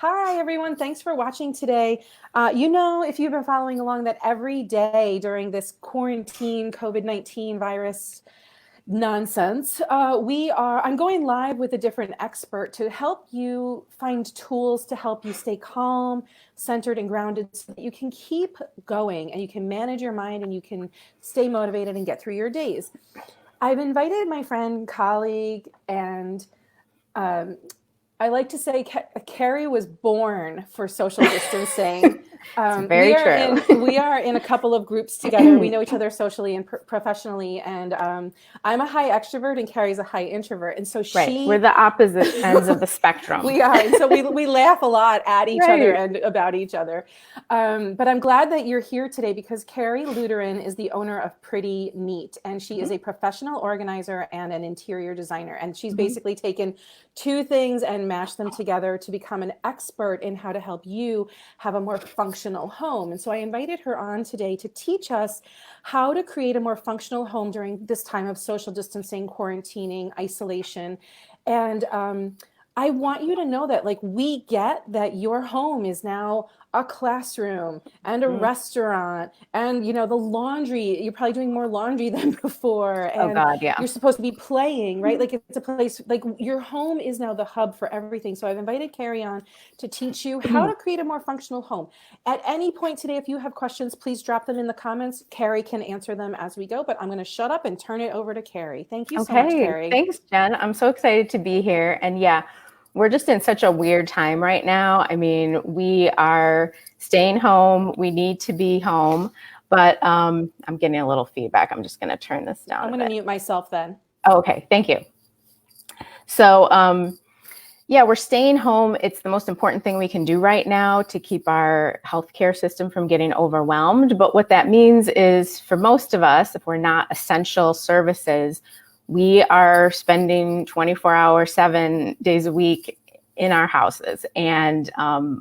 Hi, everyone. Thanks for watching today. If you've been following along, that every day during this quarantine COVID-19 virus nonsense, I'm going live with a different expert to help you find tools to help you stay calm, centered, and grounded so that you can keep going and you can manage your mind and you can stay motivated and get through your days. I've invited my friend, colleague, and um, I like to say Carrie was born for social distancing. It's very true. We are in a couple of groups together. We know each other socially and professionally, and I'm a high extrovert and Carrie's a high introvert, and so Right. We're the opposite ends of the spectrum. we are, and so we laugh a lot at each other Right. and about each other. But I'm glad that you're here today because Carrie Luteran is the owner of Pretty Neat, and she is a professional organizer and an interior designer, and she's basically taken two things and mashed them together to become an expert in how to help you have a more functional home. And so I invited her on today to teach us how to create a more functional home during this time of social distancing, quarantining, isolation. And I want you to know that, like, we get that your home is now a classroom and a restaurant and, the laundry. You're probably doing more laundry than before. Oh And God, yeah. you're supposed to be playing, right? Like, it's a place, like, your home is now the hub for everything. So I've invited Carrie on to teach you how to create a more functional home. At any point today, if you have questions, please drop them in the comments. Carrie can answer them as we go, but I'm going to shut up and turn it over to Carrie. Thank you so much, Okay. Carrie. Thanks, Jen. I'm so excited to be here. And yeah, we're just in such a weird time right now. I mean, we are staying home. We need to be home, but I'm getting a little feedback. I'm just going to turn this down. I'm going to mute myself then. Oh, okay. Thank you. So, yeah, we're staying home. It's the most important thing we can do right now to keep our healthcare system from getting overwhelmed. But what that means is for most of us, if we're not essential services, we are spending 24 hours, 7 days a week in our houses. And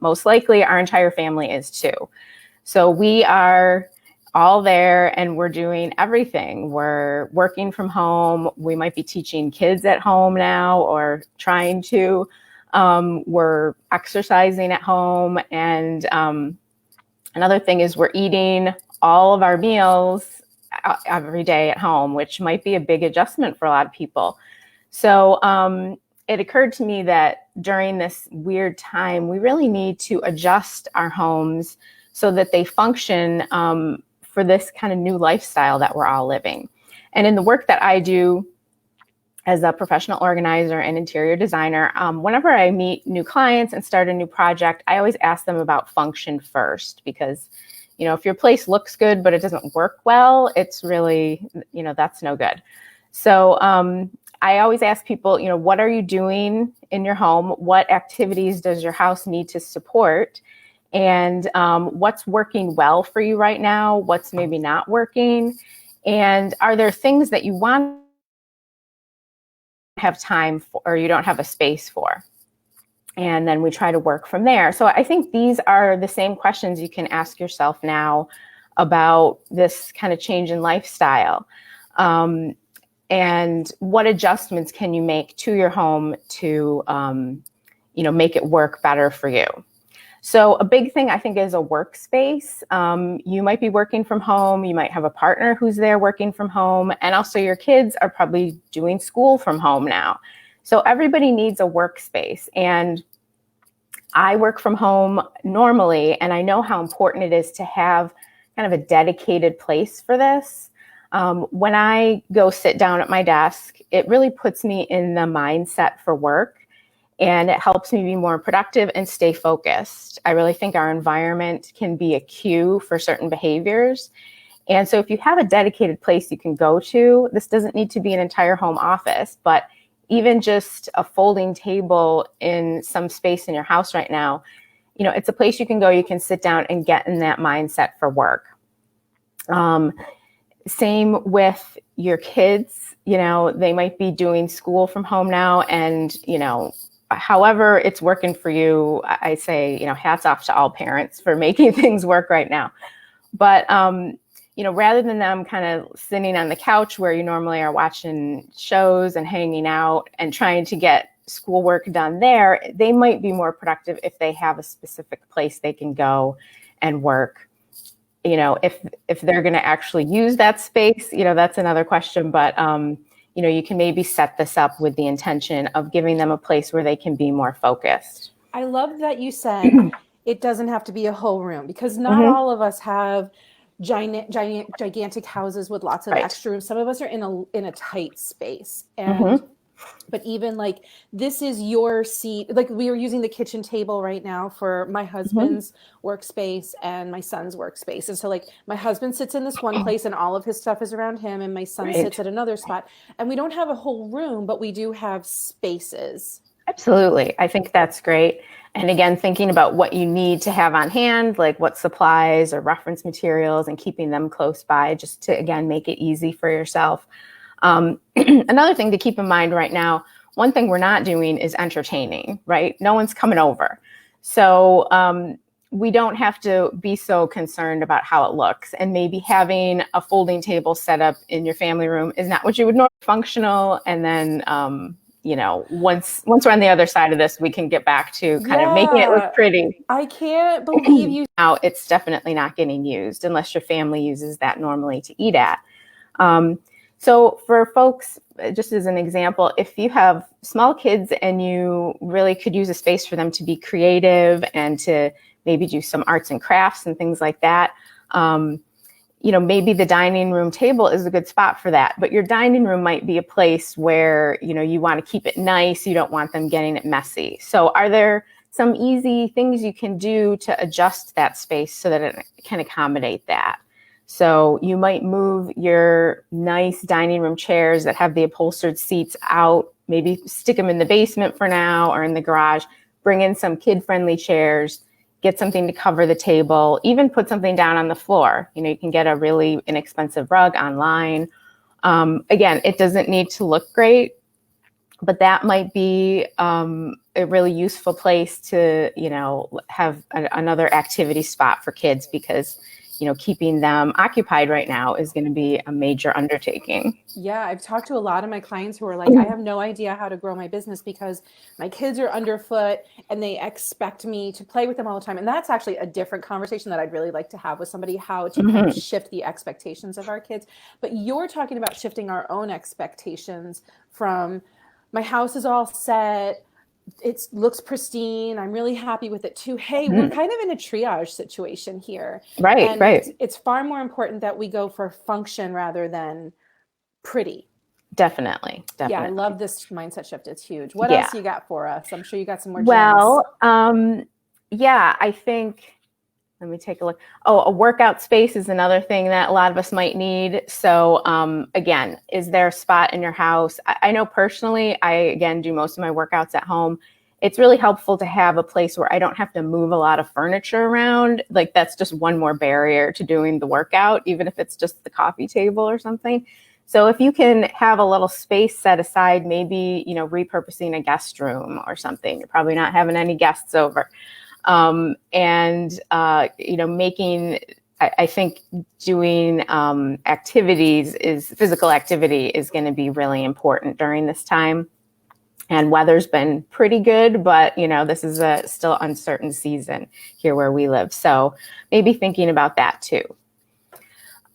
most likely our entire family is too. So we are all there and we're doing everything. We're working from home. We might be teaching kids at home now or trying to. We're exercising at home. And another thing is we're eating all of our meals every day at home, which might be a big adjustment for a lot of people. So it occurred to me that during this weird time, we really need to adjust our homes so that they function for this kind of new lifestyle that we're all living. And in the work that I do as a professional organizer and interior designer, whenever I meet new clients and start a new project, I always ask them about function first, because, if your place looks good, but it doesn't work well, it's really, that's no good. So I always ask people, what are you doing in your home? What activities does your house need to support? And what's working well for you right now? What's maybe not working? And are there things that you want to have time for, or you don't have a space for? And then we try to work from there. So I think these are the same questions you can ask yourself now about this kind of change in lifestyle. And what adjustments can you make to your home to, make it work better for you? So a big thing I think is a workspace. You might be working from home. You might have a partner who's there working from home. And also your kids are probably doing school from home now. So everybody needs a workspace. And I work from home normally, and I know how important it is to have kind of a dedicated place for this. When I go sit down at my desk, it really puts me in the mindset for work. And it helps me be more productive and stay focused. I really think our environment can be a cue for certain behaviors. And so if you have a dedicated place you can go to, this doesn't need to be an entire home office, but even just a folding table in some space in your house right now, it's a place you can go, you can sit down and get in that mindset for work. Same with your kids, they might be doing school from home now, and, however it's working for you, I say, hats off to all parents for making things work right now. But, rather than them kind of sitting on the couch where you normally are watching shows and hanging out and trying to get schoolwork done there, they might be more productive if they have a specific place they can go and work. You know, if they're going to actually use that space, you know, that's another question. But, you know, you can maybe set this up with the intention of giving them a place where they can be more focused. I love that you said it doesn't have to be a whole room, because not all of us have gigantic houses with lots of extra rooms. Some of us are in a tight space. And but even like, this is your seat. Like, we are using the kitchen table right now for my husband's workspace and my son's workspace. And so like, my husband sits in this one place and all of his stuff is around him, and my son sits at another spot. And we don't have a whole room, but we do have spaces. Absolutely. I think that's great. And again, thinking about what you need to have on hand, like what supplies or reference materials, and keeping them close by, just to, again, make it easy for yourself. Another thing to keep in mind right now, one thing we're not doing is entertaining, right? No one's coming over. So we don't have to be so concerned about how it looks. And maybe having a folding table set up in your family room is not what you would normally functional. And then, you know, once we're on the other side of this, we can get back to kind of making it look pretty. I can't believe you. Now, it's definitely not getting used unless your family uses that normally to eat at. So for folks, just as an example, if you have small kids and you really could use a space for them to be creative and to maybe do some arts and crafts and things like that, you know, maybe the dining room table is a good spot for that. But your dining room might be a place where, you know, you want to keep it nice. You don't want them getting it messy. So are there some easy things you can do to adjust that space so that it can accommodate that? So you might move your nice dining room chairs that have the upholstered seats out, maybe stick them in the basement for now or in the garage, bring in some kid-friendly chairs, get something to cover the table, even put something down on the floor. You know, you can get a really inexpensive rug online. Again, it doesn't need to look great, but that might be a really useful place to, you know, have another activity spot for kids, because you know, keeping them occupied right now is going to be a major undertaking. Yeah, I've talked to a lot of my clients who are like, I have no idea how to grow my business because my kids are underfoot and they expect me to play with them all the time. And that's actually a different conversation that I'd really like to have with somebody, how to kind of shift the expectations of our kids. But you're talking about shifting our own expectations from, my house is all set, it looks pristine, I'm really happy with it, too. Hey, we're kind of in a triage situation here. Right. It's far more important that we go for function rather than pretty. Definitely. Yeah, I love this mindset shift. It's huge. What else you got for us? I'm sure you got some more gems. Well, yeah, I think, let me take a look. Oh, a workout space is another thing that a lot of us might need. So again, is there a spot in your house? I know personally, I, again, do most of my workouts at home. It's really helpful to have a place where I don't have to move a lot of furniture around. Like, that's just one more barrier to doing the workout, even if it's just the coffee table or something. So if you can have a little space set aside, maybe, you know, repurposing a guest room or something, you're probably not having any guests over. You know, making, I think doing activities, physical activity is going to be really important during this time. And weather's been pretty good, but, you know, this is a still uncertain season here where we live. So maybe thinking about that too.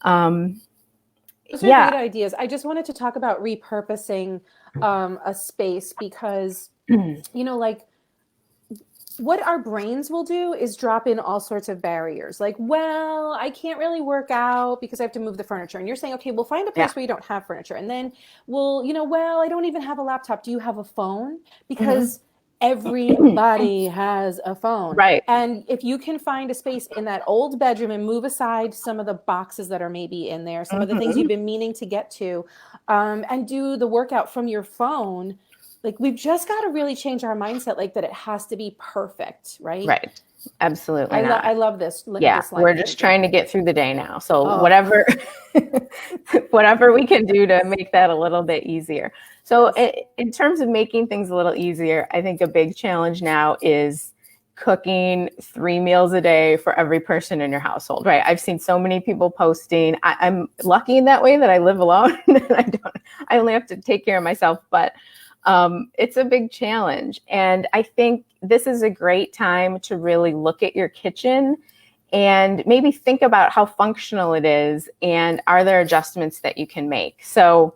Those are great ideas. I just wanted to talk about repurposing a space because, you know, like, what our brains will do is drop in all sorts of barriers. Like, well, I can't really work out because I have to move the furniture. And you're saying, okay, we'll find a place where you don't have furniture. And then we'll, you know, well, I don't even have a laptop. Do you have a phone? Because everybody has a phone. Right. And if you can find a space in that old bedroom and move aside some of the boxes that are maybe in there, some of the things you've been meaning to get to, and do the workout from your phone, like, we've just got to really change our mindset, like, that it has to be perfect, right? Right. Absolutely. I love this. We're just trying to get through the day now. So whatever we can do to make that a little bit easier. So in terms of making things a little easier, I think a big challenge now is cooking 3 meals a day for every person in your household, right? I've seen so many people posting. I'm lucky in that way that I live alone. I only have to take care of myself, but It's a big challenge. And I think this is a great time to really look at your kitchen and maybe think about how functional it is and are there adjustments that you can make. So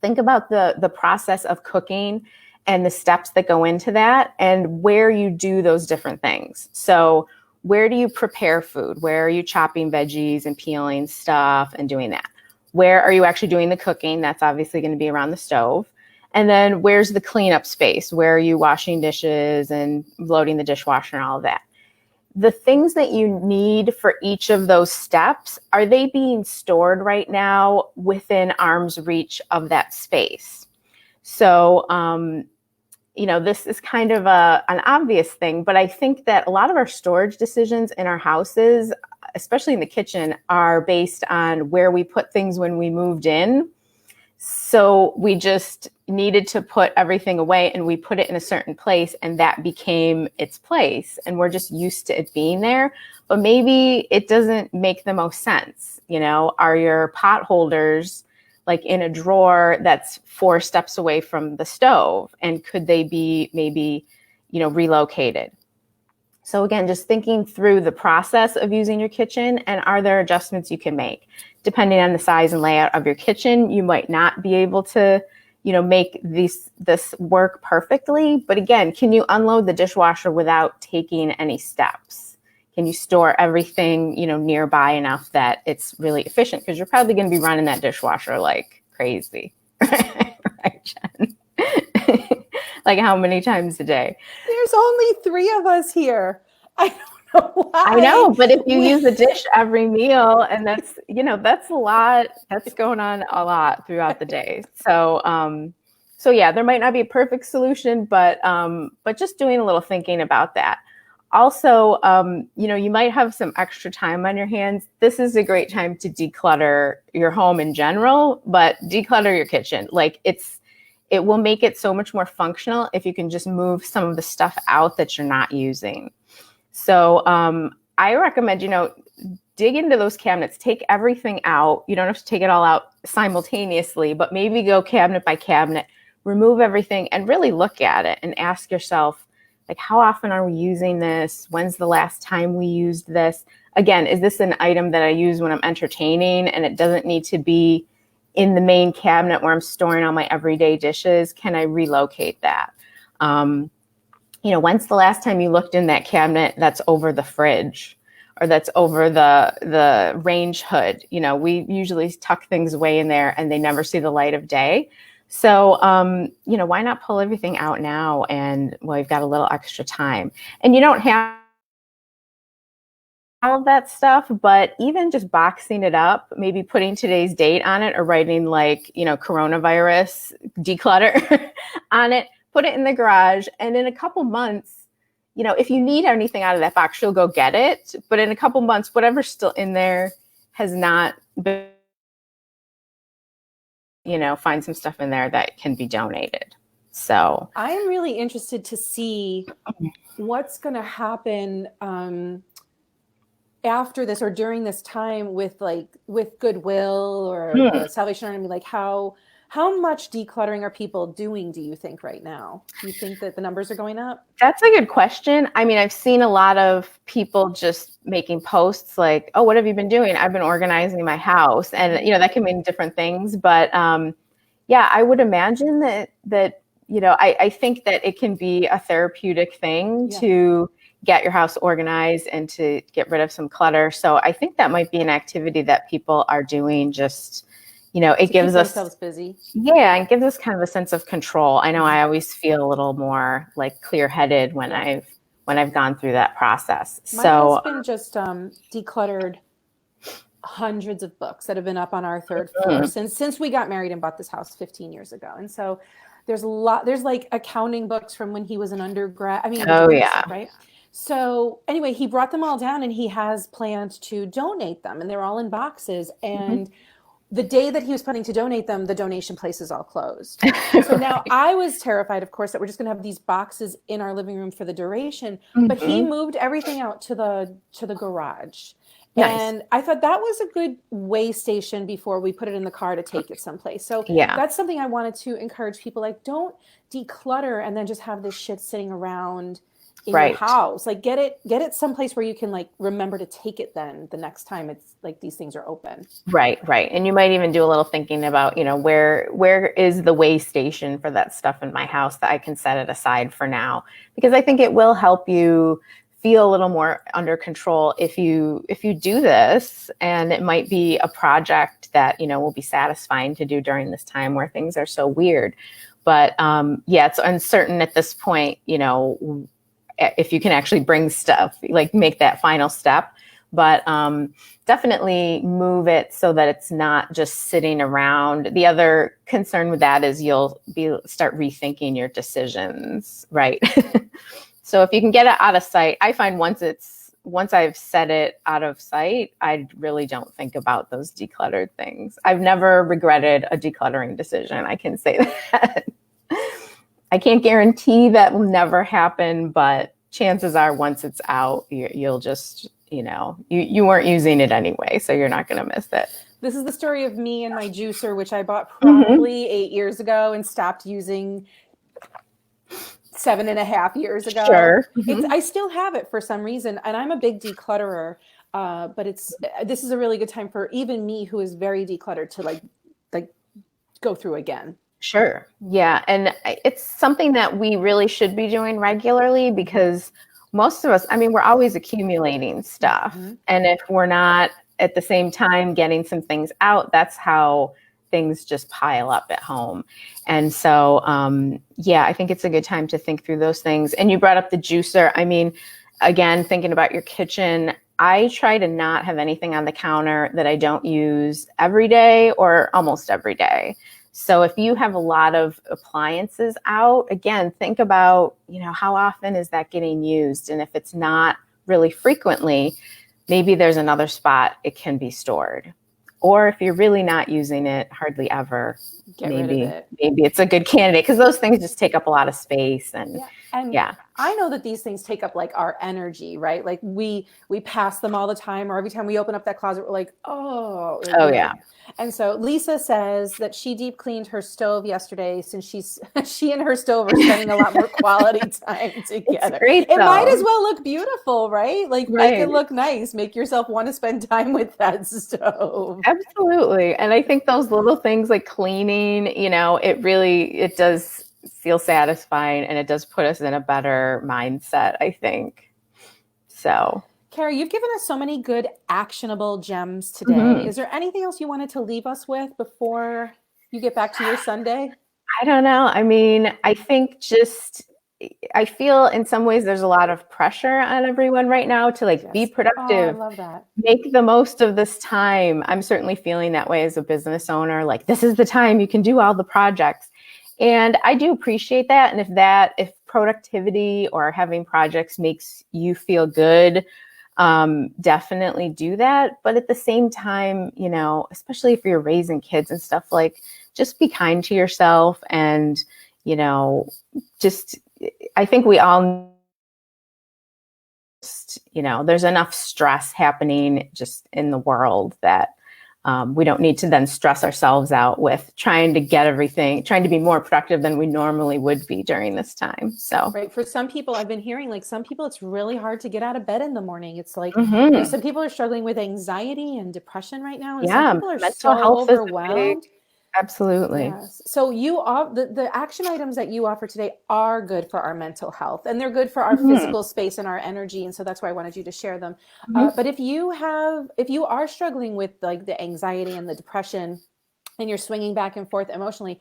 think about the process of cooking and the steps that go into that and where you do those different things. So where do you prepare food? Where are you chopping veggies and peeling stuff and doing that? Where are you actually doing the cooking? That's obviously going to be around the stove. And then where's the cleanup space? Where are you washing dishes and loading the dishwasher and all of that? The things that you need for each of those steps, are they being stored right now within arm's reach of that space? So, this is kind of an obvious thing, but I think that a lot of our storage decisions in our houses, especially in the kitchen, are based on where we put things when we moved in. So we just needed to put everything away and we put it in a certain place and that became its place. And we're just used to it being there, but maybe it doesn't make the most sense. Are your pot holders like in a drawer that's 4 steps away from the stove? And could they be maybe, relocated? So again, just thinking through the process of using your kitchen and are there adjustments you can make? Depending on the size and layout of your kitchen, you might not be able to, make this work perfectly. But again, can you unload the dishwasher without taking any steps? Can you store everything, nearby enough that it's really efficient? Because you're probably going to be running that dishwasher like crazy, right, Jen? Like how many times a day? There's only 3 of us here. I don't know why. I know, but if you use a dish every meal, and that's a lot. That's going on a lot throughout the day. So, yeah, there might not be a perfect solution, but just doing a little thinking about that. Also, you might have some extra time on your hands. This is a great time to declutter your home in general, but declutter your kitchen. Like it will make it so much more functional if you can just move some of the stuff out that you're not using. So I recommend, dig into those cabinets, take everything out. You don't have to take it all out simultaneously, but maybe go cabinet by cabinet, remove everything and really look at it and ask yourself, like, how often are we using this? When's the last time we used this? Again, is this an item that I use when I'm entertaining and it doesn't need to be in the main cabinet where I'm storing all my everyday dishes? Can I relocate that? When's the last time you looked in that cabinet that's over the fridge or that's over the range hood? We usually tuck things away in there and they never see the light of day. So, why not pull everything out now? And you've got a little extra time and you don't have all of that stuff, but even just boxing it up, maybe putting today's date on it or writing coronavirus declutter on it, put it in the garage. And in a couple months, if you need anything out of that box, you'll go get it. But in a couple months, whatever's still in there has not been, find some stuff in there that can be donated. So I am really interested to see what's going to happen after this or during this time with Goodwill or the Salvation Army. Like how much decluttering are people doing, do you think, right now? Do you think that the numbers are going up? That's a good question. I mean, I've seen a lot of people just making posts like, oh, what have you been doing? I've been organizing my house. And, that can mean different things. But I would imagine that I think that it can be a therapeutic thing to get your house organized and to get rid of some clutter. So I think that might be an activity that people are doing just, it gives us themselves busy. Yeah, it gives us kind of a sense of control. I know I always feel a little more like clear-headed when I've gone through that process. My husband just decluttered hundreds of books that have been up on our 3rd floor since we got married and bought this house 15 years ago. And so there's like accounting books from when he was an undergrad. Right? So anyway, he brought them all down and he has planned to donate them and they're all in boxes. And the day that he was planning to donate them, the donation place is all closed. So now I was terrified, of course, that we're just going to have these boxes in our living room for the duration. But he moved everything out to the garage. Nice. And I thought that was a good way station before we put it in the car to take it someplace. So Yeah. that's something I wanted to encourage people, like, don't declutter and then just have this shit sitting around in your house. Like, get it someplace where you can, like, remember to take it then the next time it's like these things are open. Right. And you might even do a little thinking about, where is the way station for that stuff in my house that I can set it aside for now? Because I think it will help you feel a little more under control if you do this, and it might be a project that, will be satisfying to do during this time where things are so weird. But it's uncertain at this point, if you can actually bring stuff, like make that final step. But definitely move it so that it's not just sitting around. The other concern with that is you'll start rethinking your decisions, right? So if you can get it out of sight, I find once I've set it out of sight, I really don't think about those decluttered things. I've never regretted a decluttering decision. I can say that. I can't guarantee that will never happen, but chances are once it's out, you'll just, you weren't using it anyway, so you're not going to miss it. This is the story of me and my juicer, which I bought probably 8 years ago and stopped using 7.5 years ago. Sure. I still have it for some reason, and I'm a big declutterer. But this is a really good time for even me, who is very decluttered, to like go through again. Sure. Yeah. And it's something that we really should be doing regularly, because most of us, we're always accumulating stuff. And if we're not at the same time getting some things out, that's how things just pile up at home. And so, I think it's a good time to think through those things. And you brought up the juicer. Again, thinking about your kitchen, I try to not have anything on the counter that I don't use every day or almost every day. So if you have a lot of appliances out, again, think about, how often is that getting used? And if it's not really frequently, maybe there's another spot it can be stored. Or if you're really not using it hardly ever, maybe it's a good candidate, because those things just take up a lot of space. And I know that these things take up like our energy, right? Like we pass them all the time, or every time we open up that closet, we're like, oh yeah. And so Lisa says that she deep cleaned her stove yesterday, since she and her stove are spending a lot more quality time together. It's great, it might as well look beautiful, right? Like make it look nice. Make yourself want to spend time with that stove. Absolutely. And I think those little things like cleaning, it does feel satisfying, and it does put us in a better mindset, I think. So, Carrie, you've given us so many good actionable gems today. Is there anything else you wanted to leave us with before you get back to your Sunday? I don't know. I think I feel in some ways there's a lot of pressure on everyone right now to be productive. I love that. Make the most of this time. I'm certainly feeling that way as a business owner. Like, this is the time you can do all the projects. And I do appreciate that. And if productivity or having projects makes you feel good, definitely do that. But at the same time, especially if you're raising kids and stuff, like, just be kind to yourself. And, I think we all, there's enough stress happening just in the world that we don't need to then stress ourselves out with trying to be more productive than we normally would be during this time. So, right. For some people, I've been hearing, like, some people, it's really hard to get out of bed in the morning. It's like, some people are struggling with anxiety and depression right now. And some people are so overwhelmed. Absolutely. Yes. So the action items that you offer today are good for our mental health, and they're good for our physical space and our energy. And so that's why I wanted you to share them. But if you are struggling with like the anxiety and the depression, and you're swinging back and forth emotionally,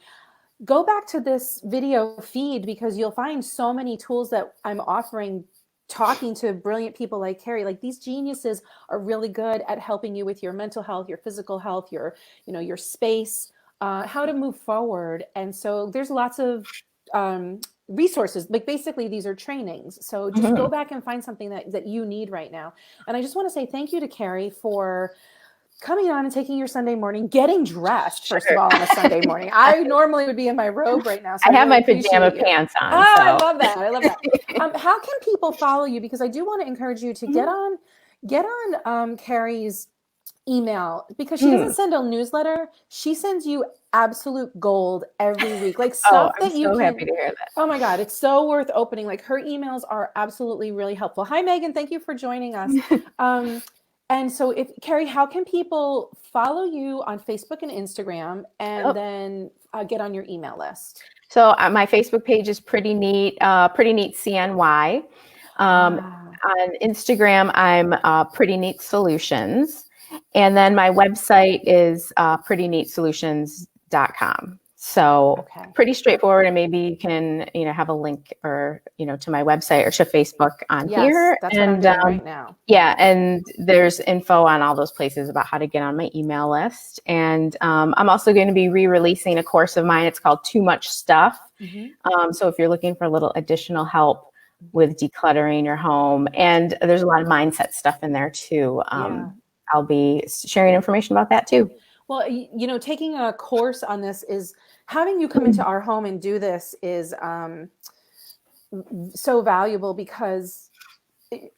go back to this video feed, because you'll find so many tools that I'm offering, talking to brilliant people like Carrie. Like, these geniuses are really good at helping you with your mental health, your physical health, your space, how to move forward. And so there's lots of resources. Like, basically, these are trainings. So just go back and find something that you need right now. And I just want to say thank you to Carrie for coming on and taking your Sunday morning, getting dressed, first of all, on a Sunday morning. I normally would be in my robe right now. So I have my pajama pants on. Oh, so. I love that. How can people follow you? Because I do want to encourage you to get on Get on Carrie's email, because she doesn't send a newsletter. She sends you absolute gold every week, like Oh, stuff I'm that you so can. happy to hear that. Oh my God, it's so worth opening. Like her emails are absolutely really helpful. Hi, Megan. Thank you for joining us. And so, if Carrie, how can people follow you on Facebook and Instagram, and then get on your email list? So my Facebook page is Pretty Neat, Pretty Neat CNY. On Instagram, I'm Pretty Neat Solutions. And then my website is prettyneatsolutions.com. So pretty straightforward, and maybe you can, have a link or, to my website or to Facebook on here. That's what I'm doing right now. Yeah, and there's info on all those places about how to get on my email list. And I'm also going to be re-releasing a course of mine. It's called Too Much Stuff. So if you're looking for a little additional help with decluttering your home, and there's a lot of mindset stuff in there too. I'll be sharing information about that too. Well, taking a course on this is having you come into our home and do this is so valuable, because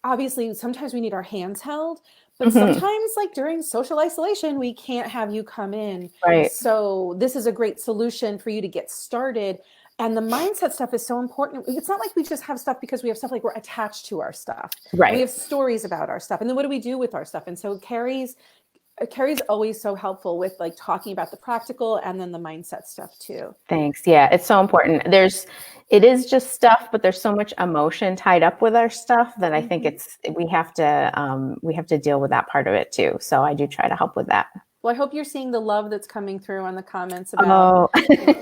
obviously sometimes we need our hands held, but sometimes, like during social isolation, we can't have you come in. Right. So this is a great solution for you to get started. And the mindset stuff is so important. It's not like we just have stuff because we have stuff, like we're attached to our stuff. Right. We have stories about our stuff. And then what do we do with our stuff? And so Carrie's always so helpful with like talking about the practical and then the mindset stuff too. Thanks. Yeah, it's so important. It is just stuff, but there's so much emotion tied up with our stuff that I think we have to deal with that part of it too. So I do try to help with that. Well, I hope you're seeing the love that's coming through on the comments about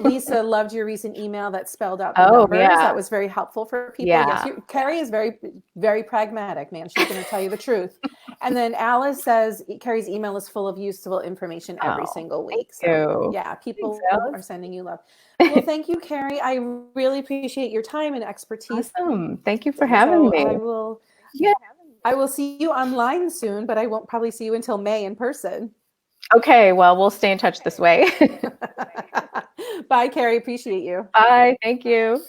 Lisa loved your recent email that spelled out the numbers. Yeah. That was very helpful for people. Yeah. Yes, Carrie is very, very pragmatic, man. She's going to tell you the truth. And then Alice says Carrie's email is full of useful information every single week. So yeah, people are sending you love. Well, thank you, Carrie. I really appreciate your time and expertise. Awesome. Thank you for having me. I will see you online soon, but I won't probably see you until May in person. Okay, well, we'll stay in touch this way. Bye, Carrie. Appreciate you. Bye. Thank you.